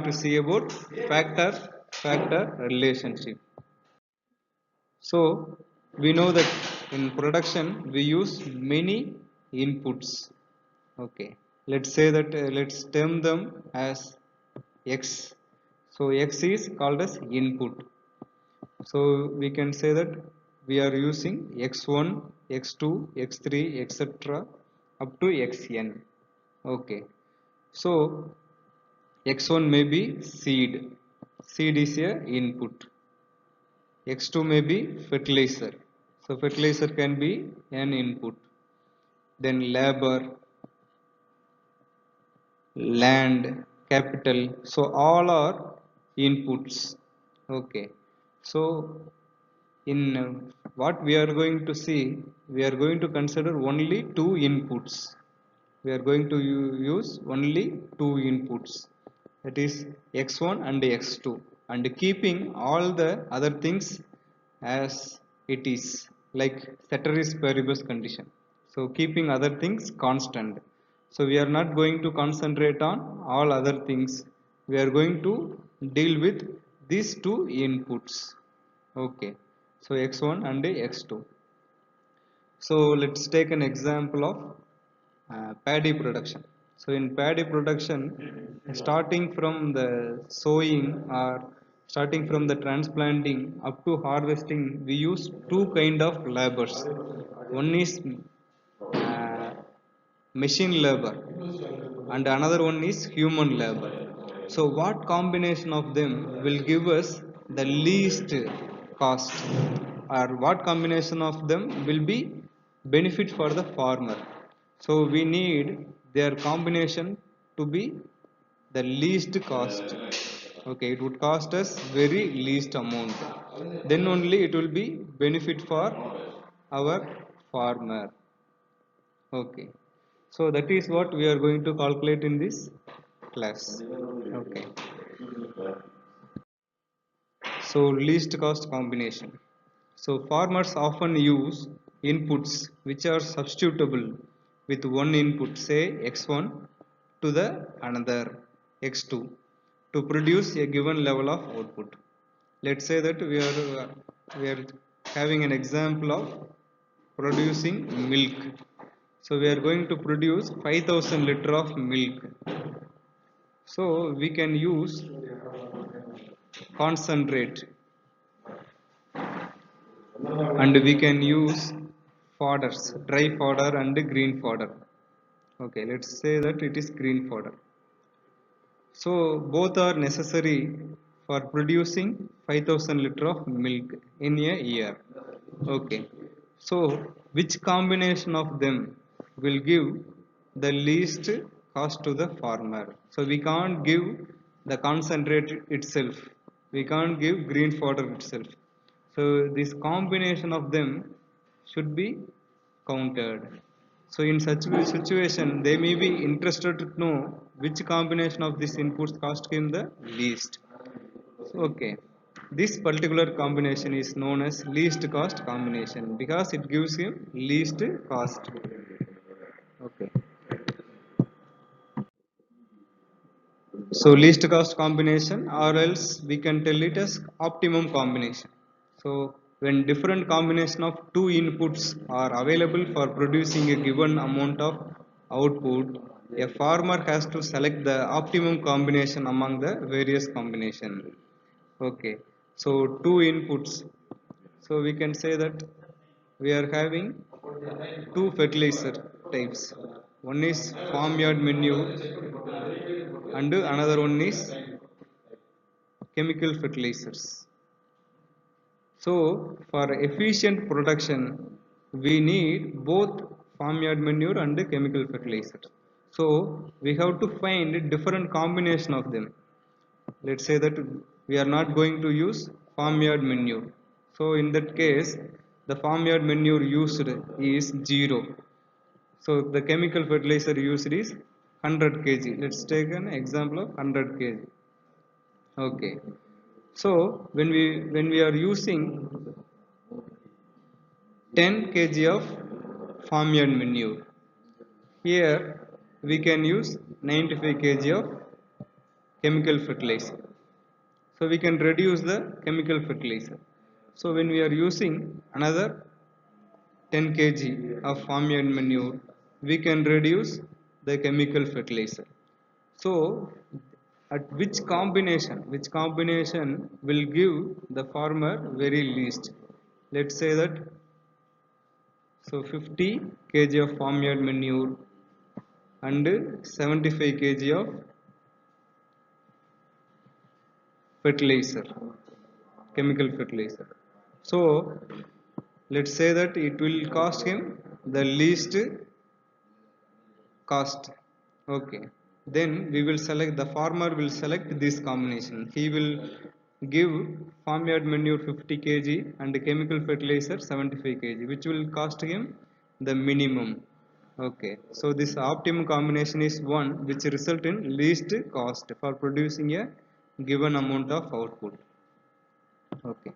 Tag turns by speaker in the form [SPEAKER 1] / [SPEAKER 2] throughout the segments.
[SPEAKER 1] To see about factor factor relationship. So we know that in production we use many inputs. Okay, let's say that let's term them as x. So x is called as input. So we can say that we are using x1, x2, x3, etc. up to xn. Okay, so x1 may be seed. Seed is a input. X2 may be fertilizer. So fertilizer can be an input. Then labor, land, capital. So all are inputs. Okay. So in what we are going to see, we are going to consider only two inputs. We are going to use only two inputs, that is x1 and x2, and keeping all the other things as it is, like ceteris paribus condition. So keeping other things constant. So we are not going to concentrate on all other things. We are going to deal with these two inputs. Okay, so x1 and x2. So let's take an example of paddy production. So in paddy production, starting from the sowing or starting from the transplanting up to harvesting, we use two kind of labors. One is uh, machine labor and another one is human labor. So what combination of them will give us the least cost, or what combination of them will be benefit for the farmer? So we need their combination to be the least cost. Okay, it would cost us very least amount, then only it will be benefit for our farmer. Okay, so that is what we are going to calculate in this class. Okay, so least cost combination. So farmers often use inputs which are substitutable with one input, say x1, to the another x2 to produce a given level of output. Let's say that we are having an example of producing milk. So we are going to produce 5000 liter of milk. So we can use concentrate, and we can use fodders, dry fodder and green fodder. Okay, let's say that it is green fodder. So both are necessary for producing 5000 liter of milk in a year. Okay, so which combination of them will give the least cost to the farmer? So we can't give the concentrate itself, we can't give green fodder itself. So this combination of them should be counted. So in such a situation, they may be interested to know which combination of these inputs cost him the least. So, okay, this particular combination is known as least cost combination because it gives him least cost. Okay, so least cost combination, or else we can tell it as optimum combination. So when different combination of two inputs are available for producing a given amount of output, a farmer has to select the optimum combination among the various combination. Okay, so two inputs. So we can say that we are having two fertilizer types. One is farmyard manure and another one is chemical fertilizers. So for efficient production, we need both farmyard manure and chemical fertilizers. So we have to find different combination of them. Let's say that we are not going to use farmyard manure. So in that case, the farmyard manure used is 0. So the chemical fertilizer used is 100 kg. Let's take an example of 100 kg. Okay. So when we are using 10 kg of farmyard manure, here we can use 95 kg of chemical fertilizer. So we can reduce the chemical fertilizer. So when we are using another 10 kg of farmyard manure, we can reduce the chemical fertilizer. So at which combination will give the farmer very least? Let's say that, so 50 kg of farmyard manure and 75 kg of fertilizer, chemical fertilizer. So let's say that it will cost him the least cost. Okay, then we will select, the farmer will select this combination. He will give farmyard manure 50 kg and chemical fertilizer 75 kg, which will cost him the minimum. Okay, so this optimum combination is one which result in least cost for producing a given amount of output. Okay,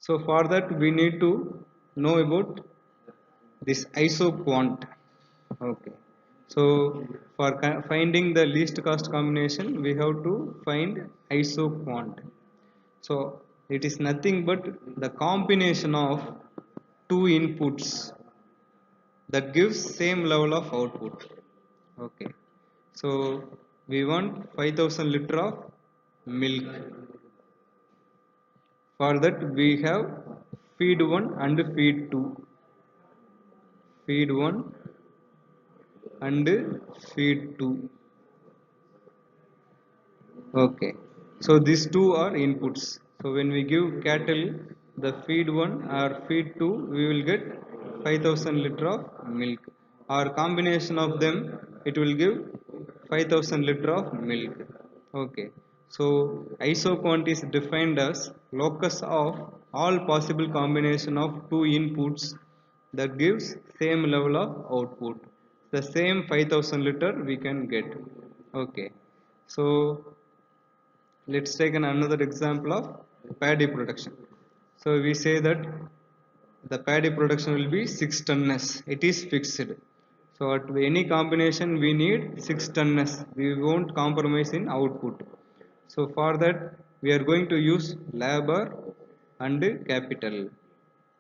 [SPEAKER 1] so for that we need to know about this isoquant. Okay, so for finding the least cost combination we have to find isoquant. So it is nothing but the combination of two inputs that gives same level of output. Okay, so we want 5000 liter of milk. For that we have feed 1 and feed 2, feed 1 and feed 2. Okay, so these two are inputs. So when we give cattle the feed 1 or feed 2, we will get 5000 liter of milk, or combination of them it will give 5000 liter of milk. Okay, so isoquant is defined as locus of all possible combination of two inputs that gives same level of output. The same 5000 liter we can get. Okay, so let's take another example of paddy production. So we say that the paddy production will be 6 tonnes. It is fixed. So at any combination we need 6 tonnes. We won't compromise in output. So for that we are going to use labor and capital.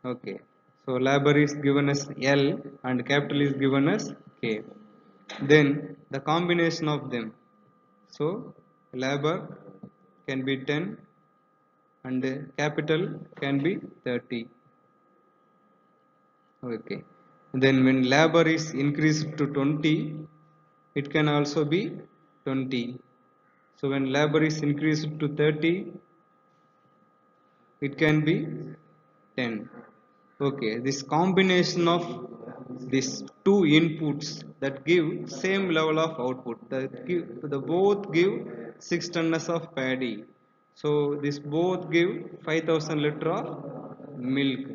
[SPEAKER 1] Okay. So labor is given as L and capital is given as K. Then the combination of them. So labor can be 10 and capital can be 30. Okay, then when labor is increased to 20, it can also be 20. So when labor is increased to 30, it can be 10. Okay, this combination of these two inputs that give same level of output, that give, the both give 6 tonnes of paddy. So this both give 5000 liter of milk.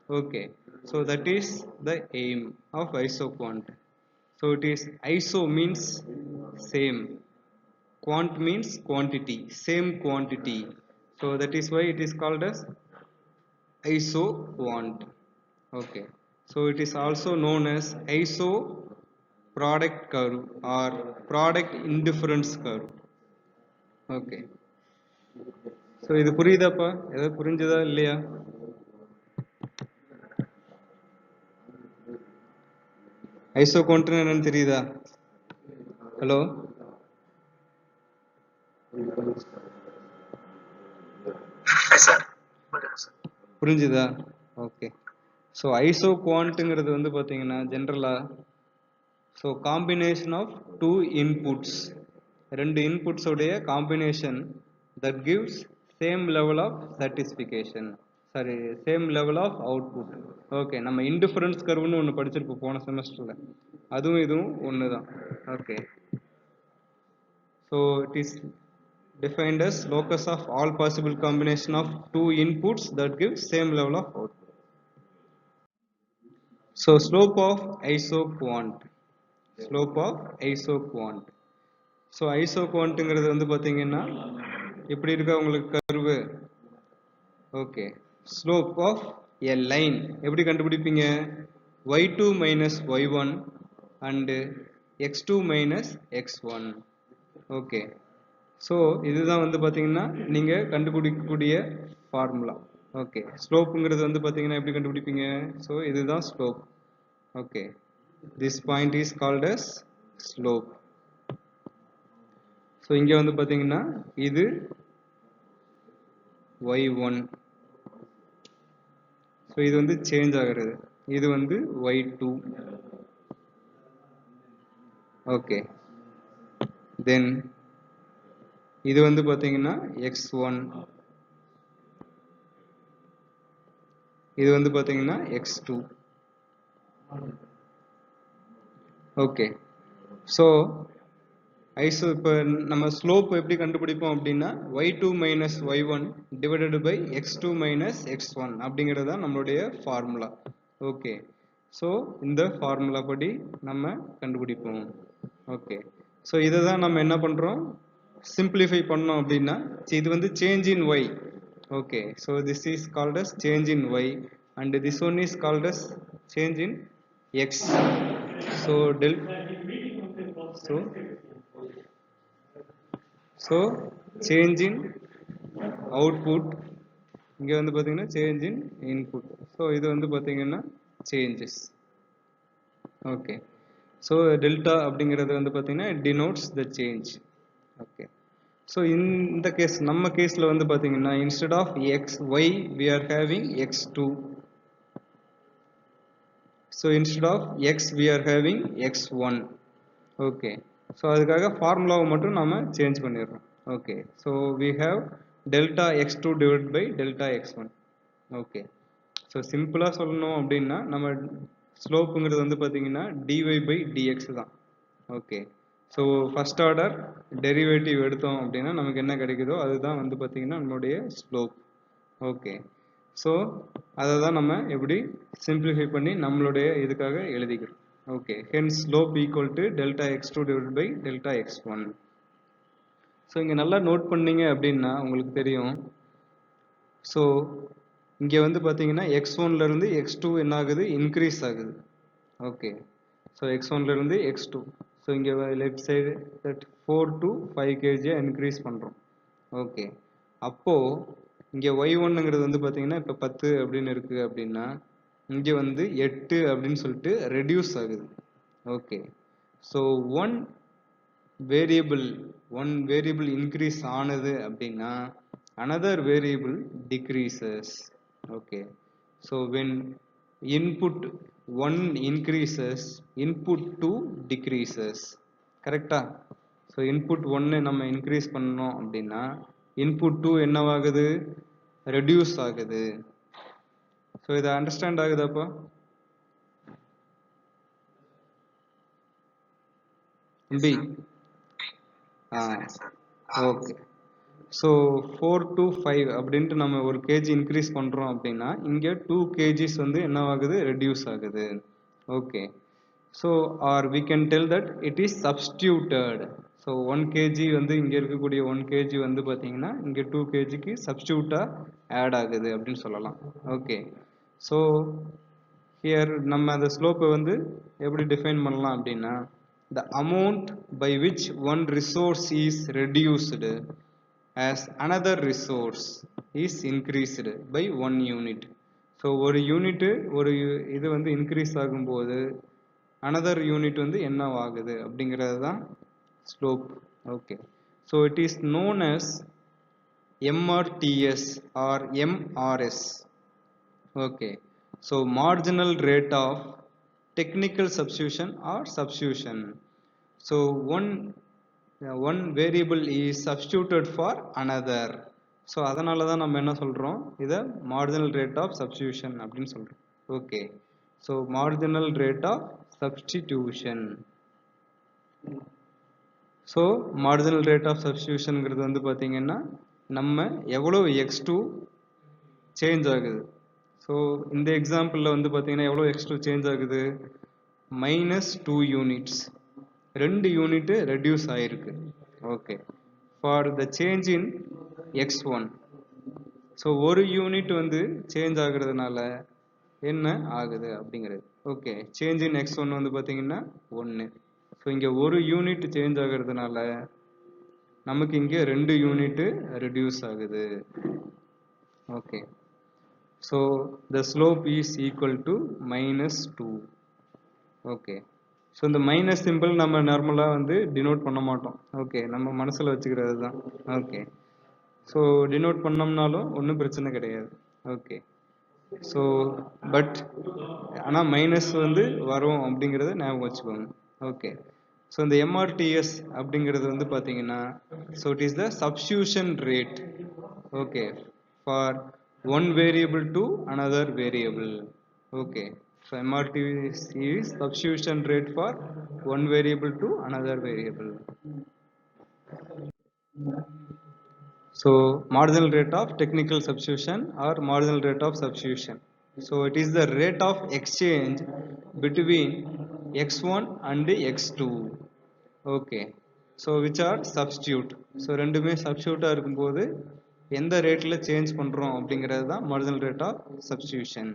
[SPEAKER 1] Okay, so that is the aim of isoquant. So it is iso means same, quant means quantity, same quantity. So that is why it is called as isoquant. Okay, so it is also known as iso product curve or product indifference curve. Okay, so இது புரியுதாப்பா? ஏதாவது புரிஞ்சதா இல்லையா? ஐசோகோன்ட்னு என்னன்னு தெரியுதா? Hello, புரிஞ்சுதா? Okay, so ஐசோகுவான்ட்டுங்கிறது வந்து பார்த்தீங்கன்னா ஜென்ரலாக, so combination of two inputs, ரெண்டு இன்புட்ஸ் உடைய combination that gives same level of satisfaction, sorry same level of output. Okay, நம்ம இன்டிஃபரன்ஸ் கர்வ்னு ஒன்று படிச்சிருப்போம் போன செமஸ்டரில், அதுவும் இதுவும் ஒன்று தான். Okay, so it is defined as locus of all possible combination of two inputs that give same level of output. So slope of isoquant, slope of isoquant. So isoquantங்கிறது வந்து பார்த்தீங்கன்னா எப்படி இருக்கா உங்களுக்கு curve? Okay, slope of a line எப்படி கண்டுபிடிப்பீங்க? y2 minus y1 and x2 minus x1. Okay, so இதுதான் வந்து பார்த்தீங்கன்னா நீங்கள் கண்டுபிடிக்கக்கூடிய ஃபார்முலா. ஓகே, ஸ்லோப்புங்கிறது வந்து பார்த்தீங்கன்னா எப்படி கண்டுபிடிப்பீங்க? ஸோ இதுதான் slope. Okay, this point is called as slope. So இங்கே வந்து பார்த்தீங்கன்னா இது y1. ஸோ இது வந்து சேஞ்ச் ஆகிறது, இது வந்து y2. ஓகே, தென் இது வந்து பார்த்தீங்கன்னா x1, இது வந்து பார்த்தீங்கன்னா x2. ஓகே, ஸோ இப்போ நம்ம ஸ்லோப் எப்படி கண்டுபிடிப்போம் அப்படின்னா y2 minus y1 divided by x2 minus x1 அப்படிங்கிறது தான் நம்மளுடைய ஃபார்முலா. ஓகே, ஸோ இந்த ஃபார்முலா படி நம்ம கண்டுபிடிப்போம். ஓகே, ஸோ இதை தான் நம்ம என்ன பண்ணுறோம், சிம்பிளிஃபை பண்ணோம் அப்படின்னா இது வந்து change in y. Okay, so this is called as change in y and this one is called as change in x. So so change in output, இங்கே வந்து பார்த்தீங்கன்னா சேஞ்ச் இன் இன்புட். ஸோ இது வந்து பார்த்தீங்கன்னா சேஞ்சஸ். ஓகே, ஸோ டெல்டா அப்படிங்கிறது வந்து பார்த்தீங்கன்னா denotes the change. Okay, so இந்த கேஸ் நம்ம கேஸில் வந்து பார்த்தீங்கன்னா instead of x y we are having x2. So instead of x we are having x1. Okay, so அதுக்காக ஃபார்முலாவை மட்டும் நம்ம சேஞ்ச் பண்ணிடுறோம். Okay, so we have delta x2 divide by delta x1. Okay, so சிம்பிளாக சொல்லணும் அப்படின்னா நம்ம ஸ்லோப்புங்கிறது வந்து பார்த்தீங்கன்னா dy பை dx தான். Okay, so first order derivative எடுத்தோம் அப்படின்னா நமக்கு என்ன கிடைக்குதோ அதுதான் வந்து பார்த்தீங்கன்னா நம்மளுடைய ஸ்லோப். ஓகே, ஸோ அதை தான் நம்ம எப்படி சிம்பிளிஃபை பண்ணி நம்மளுடைய இதுக்காக எழுதிக்கிறோம். Okay, hence slope equal to delta x2 divided by delta x1. So இங்கே நல்லா நோட் பண்ணீங்க அப்படின்னா உங்களுக்கு தெரியும். ஸோ இங்கே வந்து பார்த்தீங்கன்னா x1லேருந்து x2 என்ன ஆகுது, இன்க்ரீஸ் ஆகுது. ஓகே, ஸோ x1லேருந்து x2. ஸோ இங்கே left side that 4 to 5 kg increase பண்ணுறோம். ஓகே, அப்போது இங்கே y1ங்கிறது வந்து பார்த்தீங்கன்னா இப்போ 10 அப்படின்னு இருக்குது அப்படின்னா இங்கே வந்து 8 அப்படின்னு சொல்லிட்டு ரெடியூஸ் ஆகுது. Okay, so one variable increase ஆனது அப்படின்னா another variable decreases. Okay, so when input 1 increases, input 2 decreases. கரெக்டா? ஸோ இன்புட் 1 நம்ம இன்க்ரீஸ் பண்ணோம் அப்படின்னா இன்புட் 2 என்னவாகுது, ரெடியூஸ் ஆகுது. ஸோ இதை அண்டர்ஸ்டாண்ட் ஆகுதாப்பா? பி ஓகே, ஸோ 4 to 5 அப்படின்ட்டு நம்ம ஒரு கேஜி இன்க்ரீஸ் பண்ணுறோம் அப்படின்னா இங்கே 2 kgs வந்து என்னவாகுது, ரெடியூஸ் ஆகுது. Okay, so are we can tell that it is substituted. So 1 kg வந்து இங்கே இருக்கக்கூடிய 1 kg வந்து பார்த்தீங்கன்னா இங்கே 2 kgக்கு சப்ஸ்டியூட்டாக ஆட் ஆகுது அப்படின்னு சொல்லலாம். ஓகே, ஸோ ஹியர் நம்ம அந்த ஸ்லோப்பை வந்து எப்படி டிஃபைன் பண்ணலாம் அப்படின்னா the amount by which one resource is reduced as another resource is increased by 1 unit. So ஒரு யூனிட்டு ஒரு இது வந்து இன்க்ரீஸ் ஆகும்போது another யூனிட் வந்து என்ன ஆகுது அப்படிங்கிறது தான் slope. Okay, so it is known as MRTS or MRS. Okay, so marginal rate of technical substitution or substitution. So one variable is substituted for another. So அதனால தான் நம்ம என்ன சொல்றோம், இதை marginal rate of substitution அப்படின்னு சொல்றோம். Okay, so marginal rate of substitution. So marginal rate of substitutionங்கிறது வந்து பார்த்தீங்கன்னா நம்ம எவ்வளோ x2 சேஞ்ச் ஆகுது. ஸோ இந்த எக்ஸாம்பிளில் வந்து பார்த்தீங்கன்னா எவ்வளோ x2 சேஞ்ச் ஆகுது, -2 யூனிட்ஸ், 2 யூனிட்டு ரெடியூஸ் ஆகிருக்கு. Okay, for the change in x1. So ஒரு யூனிட் வந்து சேஞ்ச் ஆகுறதுனால என்ன ஆகுது அப்படிங்கிறது. ஓகே, சேஞ்ச் இன் x1 வந்து பார்த்தீங்கன்னா 1. ஸோ இங்கே ஒரு யூனிட் சேஞ்ச் ஆகுறதுனால நமக்கு இங்கே 2 யூனிட் ரெடியூஸ் ஆகுது. Okay, so the slope is equal to -2. Okay, so இந்த மைனஸ் சிம்பிள் நம்ம நார்மலாக வந்து டினோட் பண்ண மாட்டோம். ஓகே, நம்ம மனசில் வச்சுக்கிறது தான். ஓகே, ஸோ டினோட் பண்ணோம்னாலும் ஒன்றும் பிரச்சனை கிடையாது. ஓகே, ஸோ பட் ஆனால் மைனஸ் வந்து வரும் அப்படிங்கிறத ஞாபகம் வச்சுக்கோங்க. ஓகே, ஸோ இந்த MRTS அப்படிங்கிறது வந்து பார்த்தீங்கன்னா, so it is the substitution rate. Okay, for one variable to another variable. Okay, so MRTS is substitution rate for one variable to another variable. So marginal rate of technical substitution or marginal rate of substitution. So it is the rate of exchange between x1 and x2. Okay, so which are substitute. So ரெண்டுமே substitute இருக்கும்போது எந்த ரேட்ல change பண்றோம் அப்படிங்கிறது தான் marginal rate of substitution.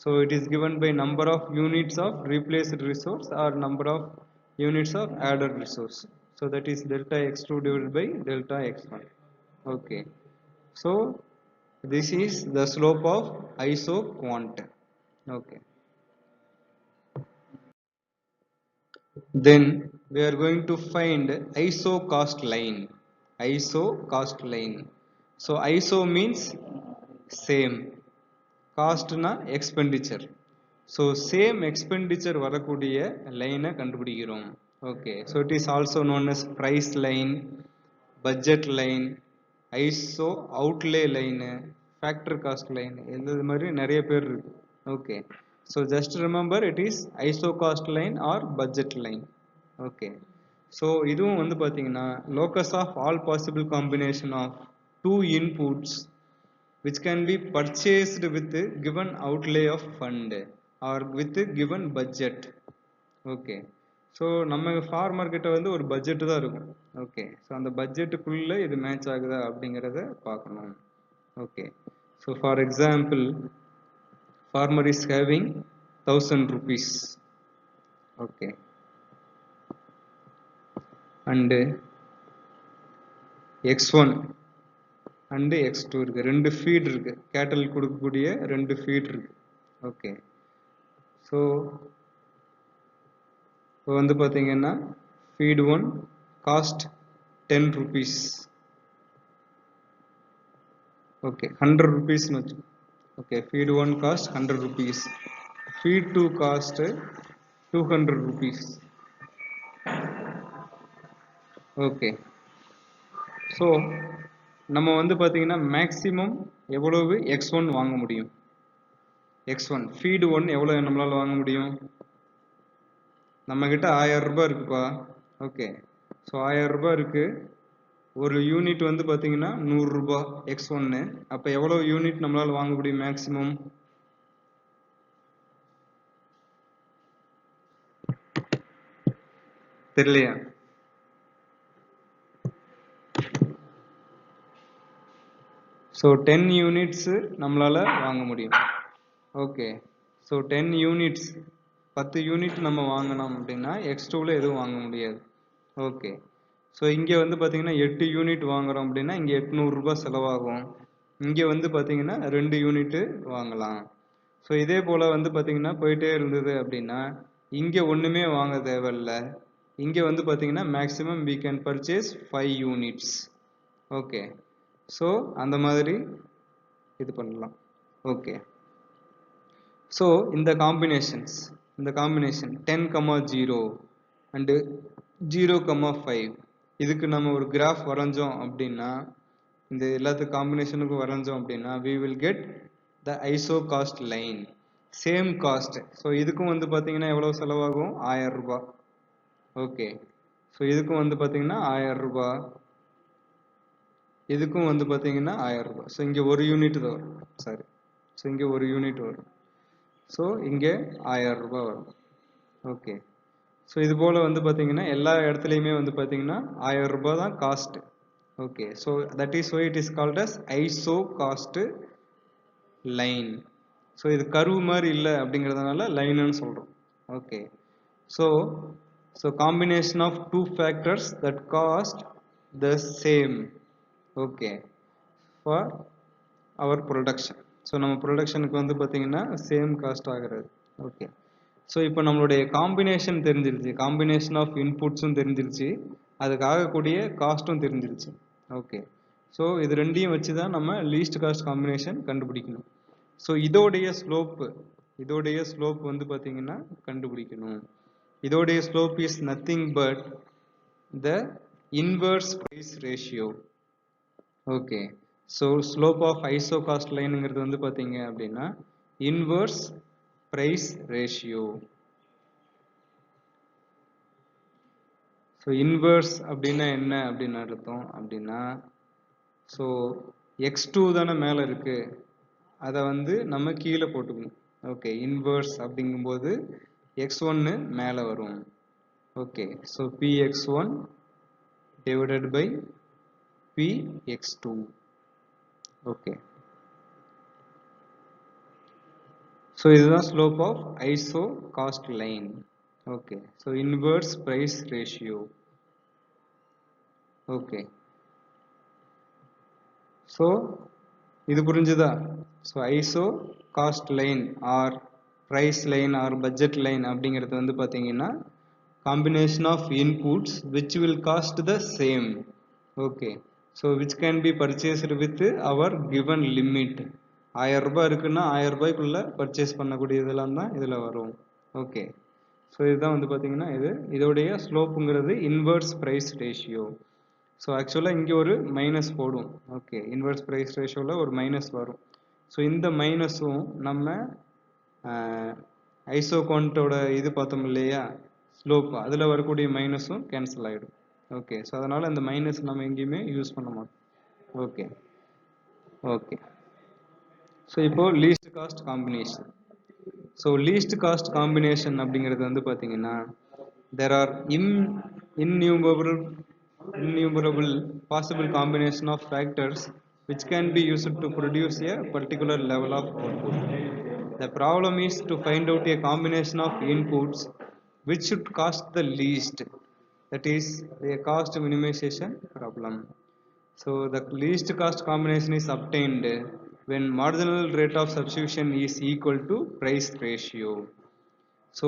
[SPEAKER 1] So it is given by number of units of replaced resource or number of units of added resource. So that is delta x2 divided by delta x1. Okay, so this is the slope of isoquant. Okay, then we are going to find isocost line. Isocost line. So iso means same, cost na expenditure. So same expenditure வரக்கூடிய லைனை கண்டுபிடிக்கிறோம். Okay, so it is also known as price line, budget line, iso outlay line, factor cost line, இந்த மாதிரி நிறைய பேர் இருக்கு. Okay, so just remember it is isocost line or budget line. Okay, so இதுவும் வந்து பார்த்தீங்கன்னா locus of all possible combination of two inputs which can be purchased with given outlay of fund or with given budget. Okay, so நம்ம farmer கிட்ட வந்து ஒரு budget தான் இருக்கும். Okay, so அந்த பட்ஜெட்டுக்குள்ள இது மேட்ச் ஆகுதா அப்படிங்கிறத பார்க்கணும். Okay, so for example farmer is having 1000 rupees. Okay, and x1 and x2 இருக்கு, ரெண்டு ஃபீட் இருக்கு, கேட்டல் கொடுக்கக்கூடிய ரெண்டு ஃபீட் இருக்கு. ஓகே, ஸோ இப்போ வந்து பார்த்தீங்கன்னா ஃபீட் 1 காஸ்ட் 10 rupees. ஓகே, 100 rupeesனு வச்சு. Okay, feed 1 cost 100 rupees, feed 2 cost 200 rupees. Okay, so நம்ம வந்து பார்த்தீங்கன்னா மேக்ஸிமம் எவ்வளவு x1 வாங்க முடியும்? x1 ஃபீடு 1 எவ்வளோ நம்மளால் வாங்க முடியும்? நம்மக்கிட்ட 1000 ரூபாய் இருக்குப்பா. ஓகே, ஸோ 1000 ரூபாய் இருக்கு, ஒரு யூனிட் வந்து பார்த்தீங்கன்னா 100 ரூபாய் x1. அப்போ எவ்வளோ யூனிட் நம்மளால் வாங்க முடியும் மேக்ஸிமம்? தெரியலையா? ஸோ 10 யூனிட்ஸு நம்மளால் வாங்க முடியும். ஓகே, ஸோ 10 யூனிட்ஸ் 10 யூனிட் நம்ம வாங்கினோம் அப்படின்னா x2ல எதுவும் வாங்க முடியாது. ஓகே, ஸோ இங்கே வந்து பார்த்தீங்கன்னா 8 யூனிட் வாங்குகிறோம் அப்படின்னா இங்கே 800 ரூபாய் செலவாகும். இங்கே வந்து பார்த்தீங்கன்னா 2 யூனிட்டு வாங்கலாம். ஸோ இதே போல் வந்து பார்த்தீங்கன்னா போயிட்டே இருந்தது அப்படின்னா இங்கே ஒன்றுமே வாங்க தேவையில்லை. இங்கே வந்து பார்த்தீங்கன்னா maximum we can purchase 5 units. Okay, so அந்த மாதிரி இது பண்ணலாம். ஓகே, ஸோ இந்த காம்பினேஷன் 10,0 அண்டு 0,5 இதுக்கு நம்ம ஒரு கிராஃப் வரைஞ்சோம் அப்படின்னா, இந்த எல்லாத்துக்கும் காம்பினேஷனுக்கும் வரைஞ்சோம் அப்படின்னா we will get the isocost line, same cost. So இதுக்கும் வந்து பார்த்தீங்கன்னா எவ்வளோ செலவாகும்? 1000 ரூபாய். ஓகே, ஸோ இதுக்கும் வந்து பார்த்தீங்கன்னா 1000 ரூபாய், இதுக்கும் வந்து பார்த்தீங்கன்னா 1000 ரூபாய். ஸோ இங்கே ஒரு யூனிட் தான் வரும். சாரி, ஸோ இங்கே ஒரு யூனிட் வரும். ஸோ இங்கே 1000 ரூபாய் வரும். ஓகே, ஸோ இது போல் வந்து பார்த்தீங்கன்னா எல்லா இடத்துலையுமே வந்து பார்த்தீங்கன்னா 1000 ரூபாய் தான் cost. Okay, so that is why it is called as iso cost line. So இது கர்வ் மாதிரி இல்லை அப்படிங்கிறதுனால லைனுன்னு சொல்கிறோம். Okay, so combination of two factors that cost the same, okay, for our production. So நம்ம ப்ரொடக்ஷனுக்கு வந்து பார்த்தீங்கன்னா சேம் காஸ்ட் ஆகிறது. ஓகே, ஸோ இப்போ நம்மளுடைய காம்பினேஷன் தெரிஞ்சிருச்சு, காம்பினேஷன் ஆஃப் இன்புட்ஸும் தெரிஞ்சிருச்சு, அதுக்கு ஆகக்கூடிய காஸ்ட்டும் தெரிஞ்சிருச்சு. ஓகே, ஸோ இது ரெண்டையும் வச்சு தான் நம்ம லீஸ்ட் காஸ்ட் காம்பினேஷன் கண்டுபிடிக்கணும். ஸோ இதோடைய ஸ்லோப் வந்து பார்த்தீங்கன்னா கண்டுபிடிக்கணும். இதோடைய slope is nothing but the inverse price ratio. Okay, so slope of iso cost லைனுங்கிறது வந்து பார்த்தீங்க அப்படின்னா inverse price ratio. So inverse அப்படின்னா என்ன அப்படின்னு அர்த்தம் அப்படின்னா, ஸோ x2 தானே மேலே இருக்கு, அதை வந்து நம்ம கீழே போட்டுக்கணும். ஓகே, இன்வர்ஸ் அப்படிங்கும்போது x1 மேலே வரும். Okay, so px1 divided by px2. Okay, so இதுதான் slope of iso cost line. Okay, so inverse price ratio. Okay, so இது புரிஞ்சுதா? So iso cost line or price line or budget line அப்படிங்கிறது வந்து பார்த்தீங்கன்னா combination of inputs which will cost the same. Okay, so which can be purchased with our given limit. 1000 ரூபாய் இருக்குன்னா 1000 ரூபாய்க்குள்ள purchase பண்ணக்கூடியதெல்லாம் தான் இதில் வரும். ஓகே, ஸோ இதுதான் வந்து பார்த்தீங்கன்னா இதோடைய ஸ்லோப்புங்கிறது இன்வர்ஸ் ப்ரைஸ் ரேஷியோ. ஸோ ஆக்சுவலாக இங்கே ஒரு மைனஸ் போடும். ஓகே, இன்வர்ஸ் ப்ரைஸ் ரேஷியோவில் ஒரு மைனஸ் வரும். ஸோ இந்த மைனஸும் நம்ம ஐசோ குவான்ட்டோட இது பார்த்தோம் இல்லையா, ஸ்லோப், அதில் வரக்கூடிய மைனஸும் கேன்சல் ஆகிடும். ஓகே, ஸோ அதனால் இந்த மைனஸ் நம்ம எங்கேயுமே யூஸ் பண்ண மாட்டோம். ஓகே, ஓகே, ஸோ இப்போது least cost combination. So least cost combination அப்படிங்கிறது வந்து பார்த்தீங்கன்னா there are innumerable possible combination of factors which can be used to produce a particular level of output. The problem is to find out a combination of inputs which should cost the least. That is a cost minimization problem. So the least cost combination is obtained when marginal rate of substitution is equal to price ratio. So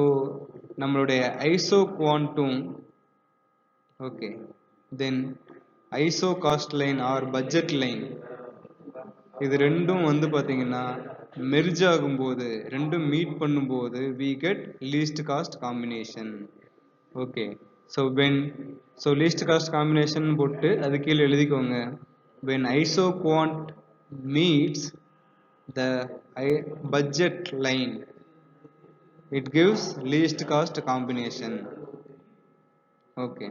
[SPEAKER 1] நம்மளுடைய iso குவான்ட்டும், okay, then iso cost line or budget line, இது ரெண்டும் வந்து பார்த்தீங்கன்னா merge ஆகும்போது, ரெண்டும் meet பண்ணும்போது we get least cost combination. Okay, so least cost combination போட்டு அது கீழே எழுதிக்கோங்க. when iso quant meets the budget line it gives least cost combination. Okay,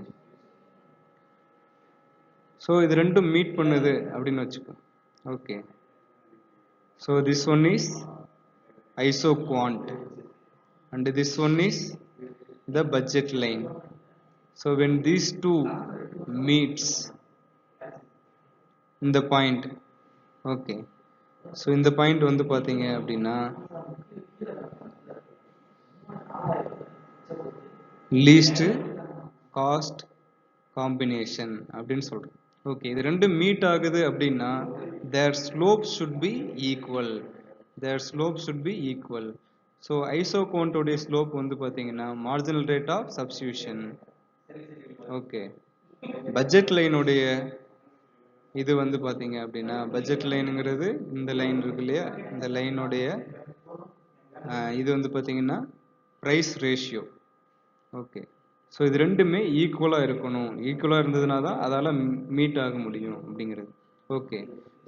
[SPEAKER 1] so இது ரெண்டும் மீட் பண்ணுது அப்படின்னு வச்சுக்கோ. Okay, so this one is iso quant and this one is the budget line. So when these two meets in the point, okay, so in the point வந்து பார்த்தீங்க அப்படின்னா least cost combination அப்படின்னு சொல்றோம். Okay, இது ரெண்டு meet ஆகுது அப்படின்னா their slope should be equal. So iso குவான்ட்டோடைய ஸ்லோப் வந்து பார்த்தீங்கன்னா marginal rate of substitution. Okay, budget லைனுடைய இது வந்து பார்த்தீங்க அப்படின்னா பட்ஜெட் லைனுங்கிறது இந்த லைன் இருக்கு இல்லையா, இந்த லைனுடைய இது வந்து பார்த்தீங்கன்னா ப்ரைஸ் ரேஷியோ. ஓகே, ஸோ இது ரெண்டுமே ஈக்குவலாக இருக்கணும், ஈக்குவலாக இருந்ததுனா தான் அதால் மீட் ஆக முடியும் அப்படிங்கிறது. ஓகே,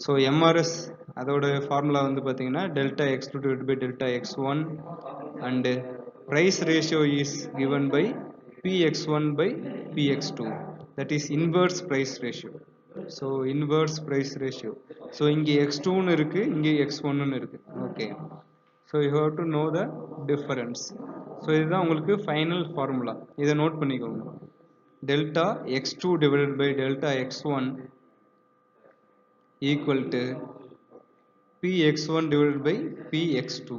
[SPEAKER 1] ஸோ எம்ஆர்எஸ் அதோட ஃபார்முலா வந்து பார்த்தீங்கன்னா delta x2 divide by delta x1 and price ratio is given by px1 by px2, that is inverse price ratio. So inverse price ratio. So இங்கே x2ன்னு இருக்குது, இங்கே x1ன்னு இருக்குது. Okay, so you have to know the difference. So இதுதான் உங்களுக்கு final formula, இதை note பண்ணிக்கோங்க. Delta x2 divided by delta x1 equal to px1 divided by px2.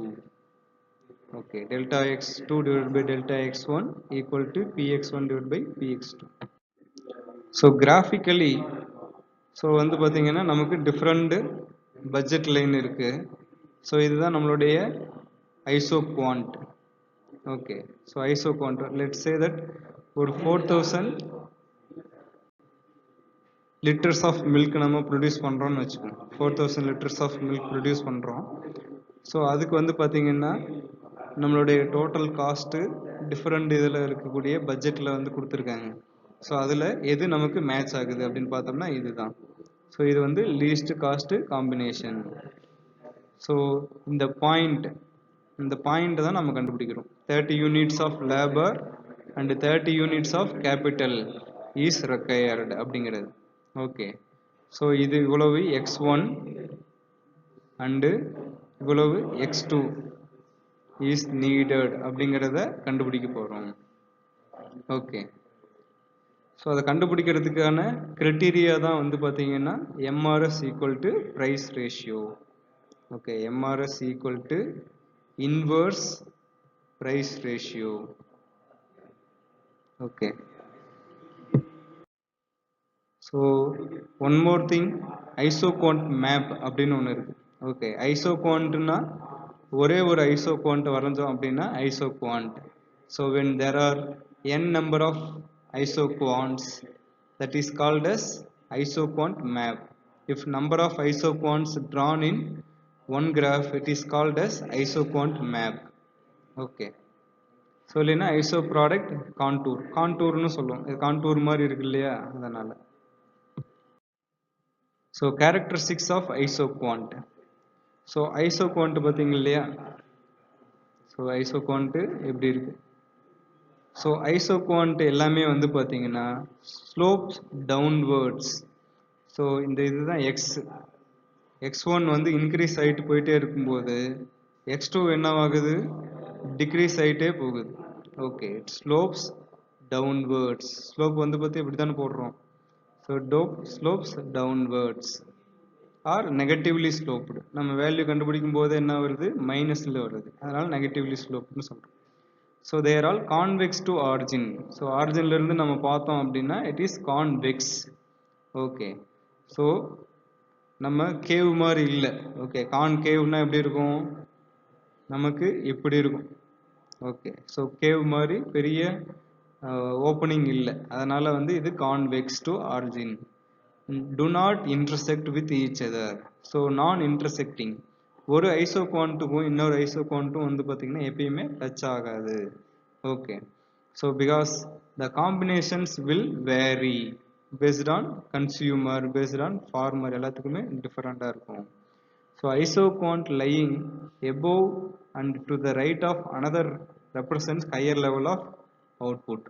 [SPEAKER 1] Okay, delta x2 divided by delta x1 equal to px1 divided by px2. So graphically so வந்து பார்த்தீங்கன்னா நமக்கு different budget line இருக்குது. So இதுதான் நம்மளுடைய iso quant. Okay, so iso quant let's say that ஒரு 4000 litres of milk நம்ம produce பண்ணுறோம்னு வச்சுக்கோங்க. 4000 லிட்டர்ஸ் ஆஃப் மில்க் ப்ரொடியூஸ் பண்ணுறோம். ஸோ அதுக்கு வந்து பார்த்தீங்கன்னா நம்மளுடைய டோட்டல் காஸ்ட்டு டிஃப்ரெண்ட் இதில் இருக்கக்கூடிய பட்ஜெட்டில் வந்து கொடுத்துருக்காங்க. ஸோ அதில் எது நமக்கு மேட்ச் ஆகுது அப்படின்னு பார்த்தோம்னா இதுதான். ஸோ இது வந்து லீஸ்ட் காஸ்ட் காம்பினேஷன். ஸோ இந்த பாயிண்ட் தான் நம்ம கண்டுபிடிக்கிறோம். 30 units of labour and 30 units of capital is required அப்படிங்கிறது. ஓகே, ஸோ இது இவ்வளவு x1 அண்டு இவ்வளவு x2 இஸ் நீடட் அப்படிங்கிறத கண்டுபிடிக்க போகிறோம். ஓகே, ஸோ அதை கண்டுபிடிக்கிறதுக்கான கிரைட்டீரியா தான் வந்து பார்த்தீங்கன்னா MRS equal to price ratio. Okay, MRS equal to inverse price ratio. Okay, so one more thing, isoquant map அப்படின்னு ஒன்று இருக்குது. ஓகே, ஐசோகுவாண்ட்னா ஒரே ஒரு ஐசோகுவாண்ட் வரைஞ்சோம் அப்படின்னா isoquant. So when there are n number of isoquants, that is called as isoquant map. If number of isoquants drawn in one graph, it is called as isoquant map. Okay, so இல்லைன்னா iso product கான்டூர்னு சொல்லுவோம். இது contour மாதிரி இருக்கு இல்லையா, அதனால். So characteristics of isoquant. So isoquant பார்த்தீங்க இல்லையா, ஸோ ஐசோகுவாண்ட்டு எப்படி இருக்கு. ஸோ ஐசோகுவாண்ட் எல்லாமே வந்து பார்த்தீங்கன்னா ஸ்லோப்ஸ் டவுன்வேர்ட்ஸ். ஸோ இந்த இதுதான் x1 வந்து இன்க்ரீஸ் ஆகிட்டு போயிட்டே இருக்கும்போது x2 என்னவாகுது, டிக்ரீஸ் ஆகிட்டே போகுது. Okay, it slopes downwards. Slope வந்து பார்த்து இப்படி தானே போடுறோம். So slopes downwards are negatively sloped. நம்ம வேல்யூ கண்டுபிடிக்கும் போது என்ன வருது, மைனஸில் வருது, அதனால் நெகட்டிவ்லி ஸ்லோப்னு சொல்கிறோம். So they're all convex to origin. So ஆரிஜின்லேருந்து நம்ம பார்த்தோம் அப்படின்னா it is convex. Okay, so நம்ம கேவ் மாதிரி இல்லை. ஓகே, கேவ்னா எப்படி இருக்கும், நமக்கு இப்படி இருக்கும். ஓகே, ஸோ கேவ் மாதிரி பெரிய ஓப்பனிங் இல்லை, அதனால் வந்து இது convex to origin. do not intersect with each other. So non intersecting. ஒரு ஐசோகுவாண்ட்டுக்கும் இன்னொரு ஐசோகுவாண்ட்டும் வந்து பார்த்தீங்கன்னா எப்பயுமே டச் ஆகாது. Okay, so because the combinations will vary based on consumer, based on farmer, எல்லாத்துக்குமே டிஃப்ரெண்ட்டாக இருக்கும். So isoquant lying above and to the right of another represents higher level of output.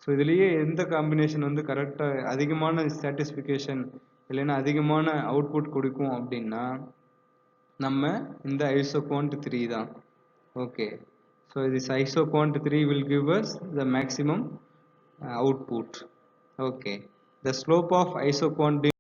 [SPEAKER 1] So இதுலேயே எந்த காம்பினேஷன் வந்து கரெக்டாக அதிகமான satisfaction இல்லைன்னா அதிகமான அவுட்புட் கொடுக்கும் அப்படின்னா நம்ம இந்த ஐசோகுவாண்ட் 3 தான். Okay, so this isoquant 3 will give us the maximum output. Okay, the slope of isoquant